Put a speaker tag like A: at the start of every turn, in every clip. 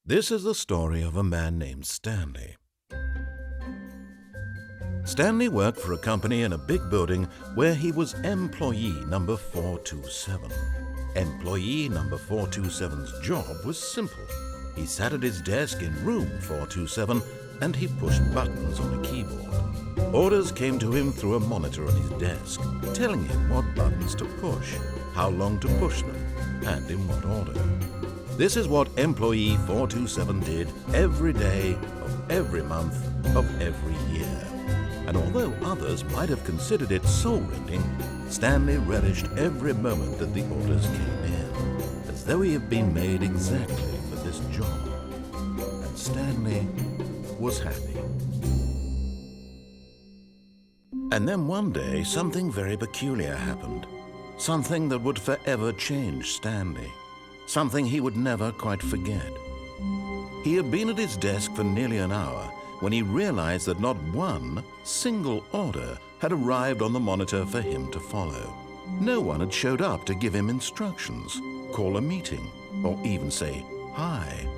A: This is the story of a man named Stanley. Stanley worked for a company in a big building where he was employee number 427. Employee number 427's job was simple. He sat at his desk in room 427 and he pushed buttons on a keyboard. Orders came to him through a monitor on his desk, telling him what buttons to push, how long to push them, and in what order. This is what employee 427 did every day of every month of every year. And although others might have considered it soul-rending, Stanley relished every moment that the orders came in, as though he had been made exactly for this job. And Stanley was happy. And then one day, something very peculiar happened. Something that would forever change Stanley. Something he would never quite forget. He had been at his desk for nearly an hour when he realized that not one single order had arrived on the monitor for him to follow. No one had showed up to give him instructions, call a meeting, or even say hi.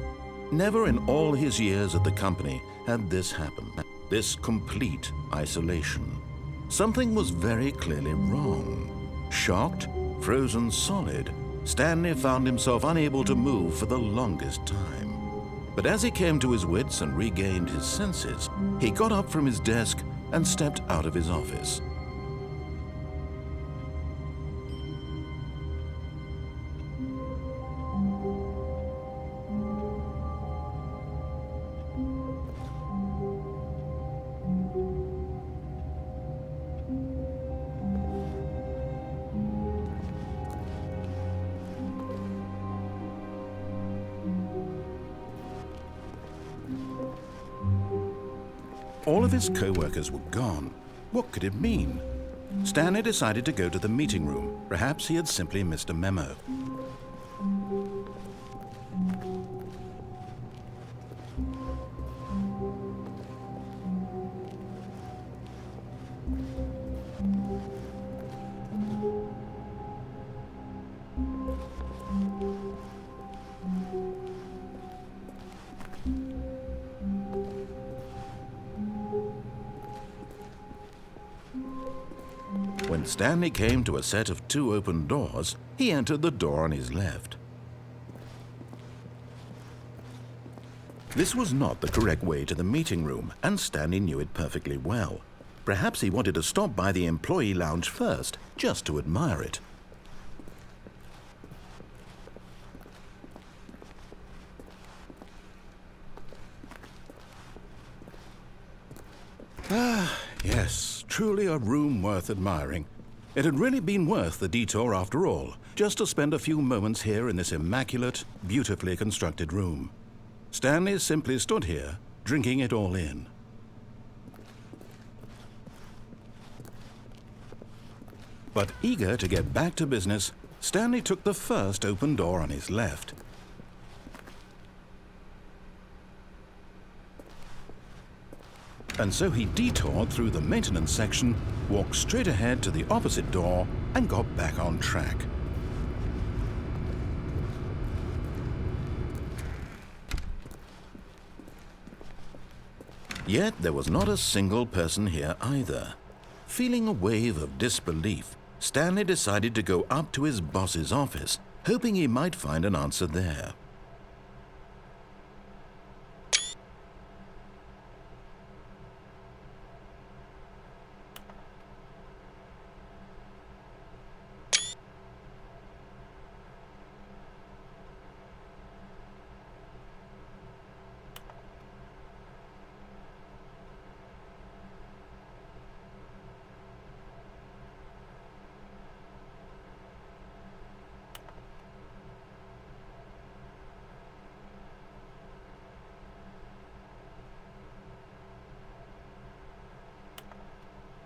A: Never in all his years at the company had this happened, this complete isolation. Something was very clearly wrong. Shocked, frozen solid, Stanley found himself unable to move for the longest time. But as he came to his wits and regained his senses, he got up from his desk and stepped out of his office. All of his co-workers were gone. What could it mean? Stanley decided to go to the meeting room. Perhaps he had simply missed a memo. When Stanley came to a set of 2 open doors, he entered the door on his left. This was not the correct way to the meeting room, and Stanley knew it perfectly well. Perhaps he wanted to stop by the employee lounge first, just to admire it. Yes, truly a room worth admiring. It had really been worth the detour after all, just to spend a few moments here in this immaculate, beautifully constructed room. Stanley simply stood here, drinking it all in. But eager to get back to business, Stanley took the first open door on his left. And so he detoured through the maintenance section, walked straight ahead to the opposite door, and got back on track. Yet there was not a single person here either. Feeling a wave of disbelief, Stanley decided to go up to his boss's office, hoping he might find an answer there.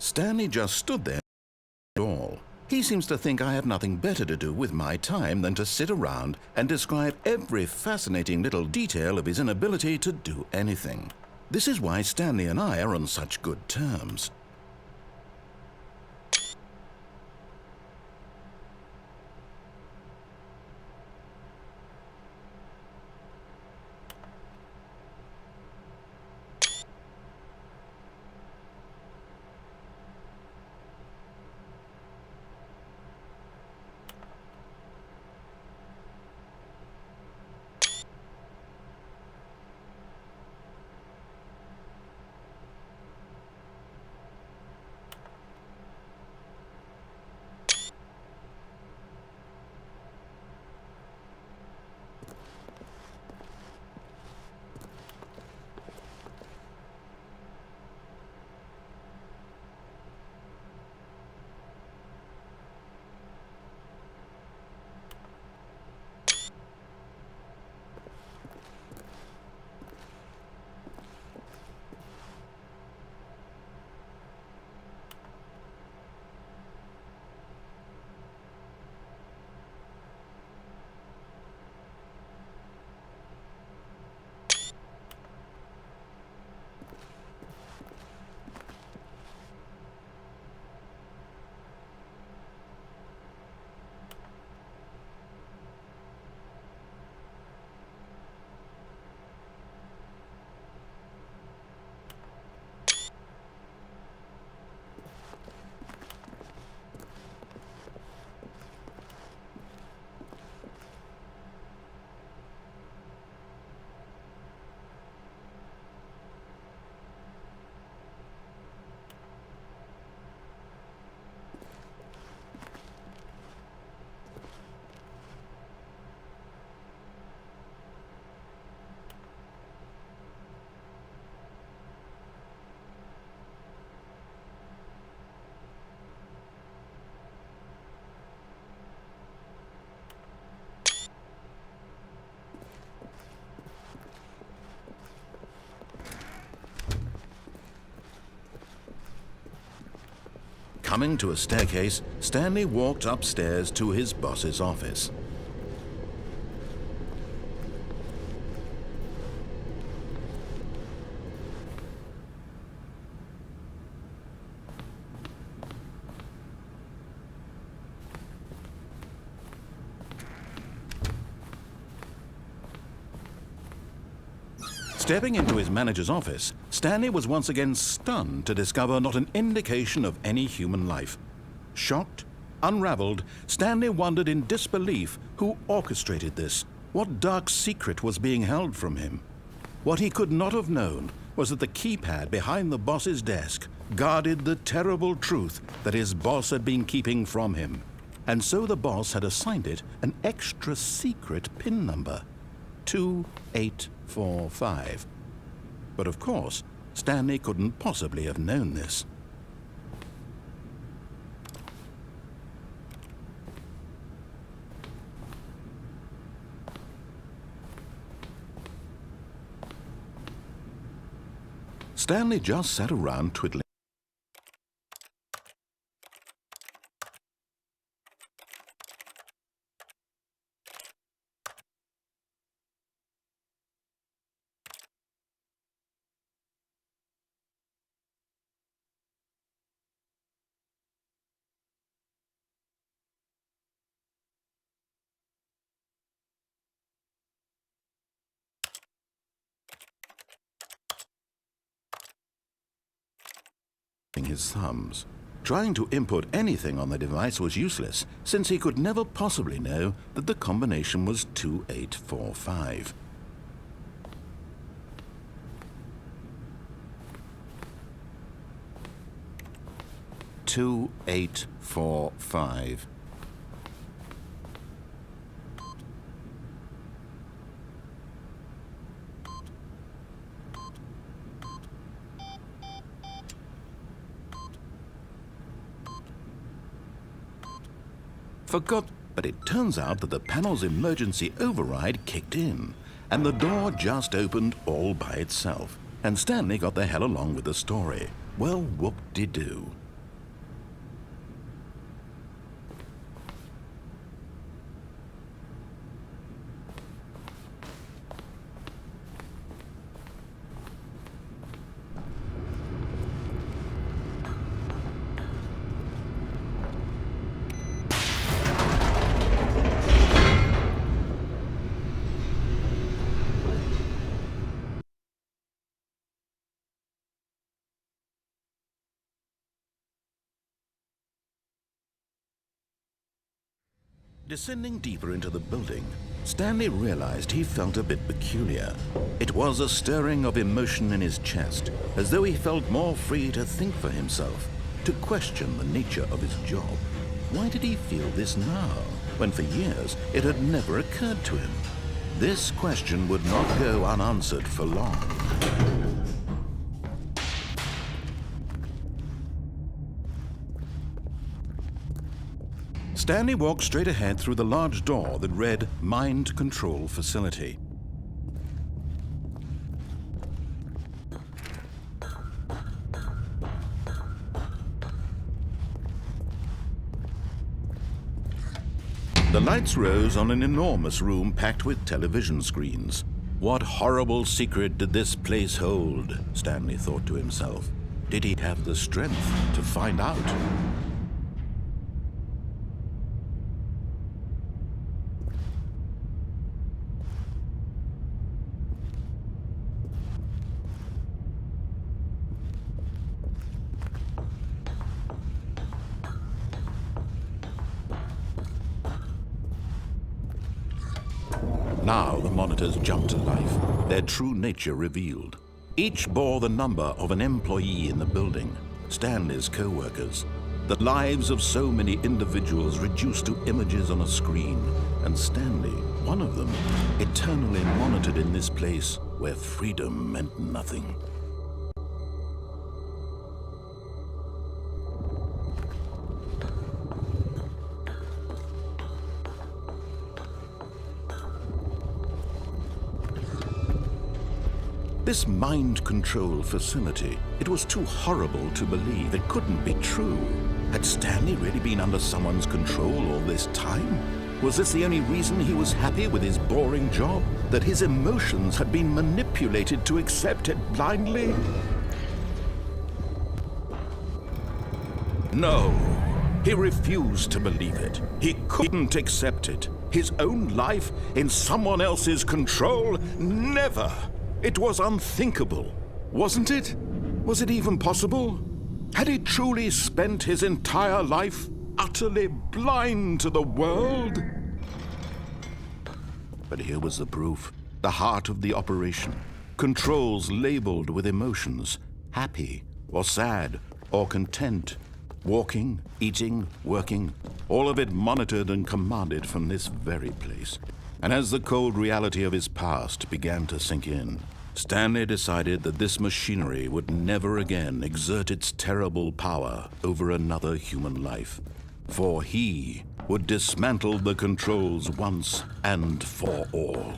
A: Stanley just stood there at all. He seems to think I have nothing better to do with my time than to sit around and describe every fascinating little detail of his inability to do anything. This is why Stanley and I are on such good terms. Coming to a staircase, Stanley walked upstairs to his boss's office. Stepping into his manager's office, Stanley was once again stunned to discover not an indication of any human life. Shocked, unraveled, Stanley wondered in disbelief who orchestrated this. What dark secret was being held from him? What he could not have known was that the keypad behind the boss's desk guarded the terrible truth that his boss had been keeping from him. And so the boss had assigned it an extra secret PIN number, 2845. But of course, Stanley couldn't possibly have known this. Stanley just sat around twiddling. His thumbs. Trying to input anything on the device was useless, since he could never possibly know that the combination was 2845. Two, 845. Forgot, but it turns out that the panel's emergency override kicked in, and the door just opened all by itself. And Stanley got the hell along with the story. Well, whoop-de-doo. Descending deeper into the building, Stanley realized he felt a bit peculiar. It was a stirring of emotion in his chest, as though he felt more free to think for himself, to question the nature of his job. Why did he feel this now, when for years it had never occurred to him? This question would not go unanswered for long. Stanley walked straight ahead through the large door that read Mind Control Facility. The lights rose on an enormous room packed with television screens. What horrible secret did this place hold? Stanley thought to himself. Did he have the strength to find out? Now the monitors jumped to life, their true nature revealed. Each bore the number of an employee in the building, Stanley's co-workers. The lives of so many individuals reduced to images on a screen, and Stanley, one of them, eternally monitored in this place where freedom meant nothing. This mind control facility, it was too horrible to believe. It couldn't be true. Had Stanley really been under someone's control all this time? Was this the only reason he was happy with his boring job? That his emotions had been manipulated to accept it blindly? No, he refused to believe it. He couldn't accept it. His own life in someone else's control? Never! It was unthinkable, wasn't it? Was it even possible? Had he truly spent his entire life utterly blind to the world? But here was the proof, the heart of the operation. Controls labeled with emotions, happy or sad or content. Walking, eating, working, all of it monitored and commanded from this very place. And as the cold reality of his past began to sink in, Stanley decided that this machinery would never again exert its terrible power over another human life. For he would dismantle the controls once and for all.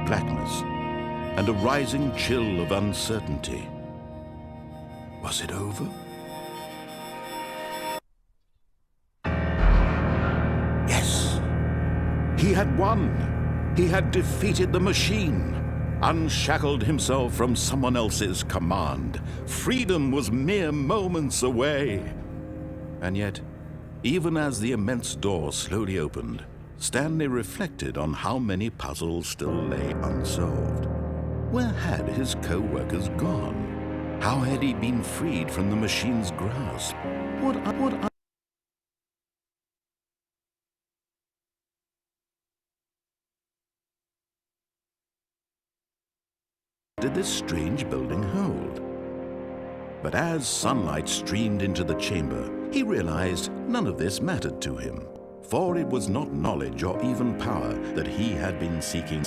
A: Blackness, and a rising chill of uncertainty. Was it over? Yes! He had won! He had defeated the machine, unshackled himself from someone else's command. Freedom was mere moments away. And yet, even as the immense door slowly opened, Stanley reflected on how many puzzles still lay unsolved. Where had his co-workers gone? How had he been freed from the machine's grasp? What did this strange building hold? But as sunlight streamed into the chamber, he realized none of this mattered to him. For it was not knowledge or even power that he had been seeking.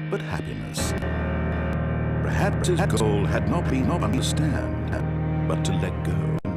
A: But happiness. Perhaps his goal had not been to understand, but to let go.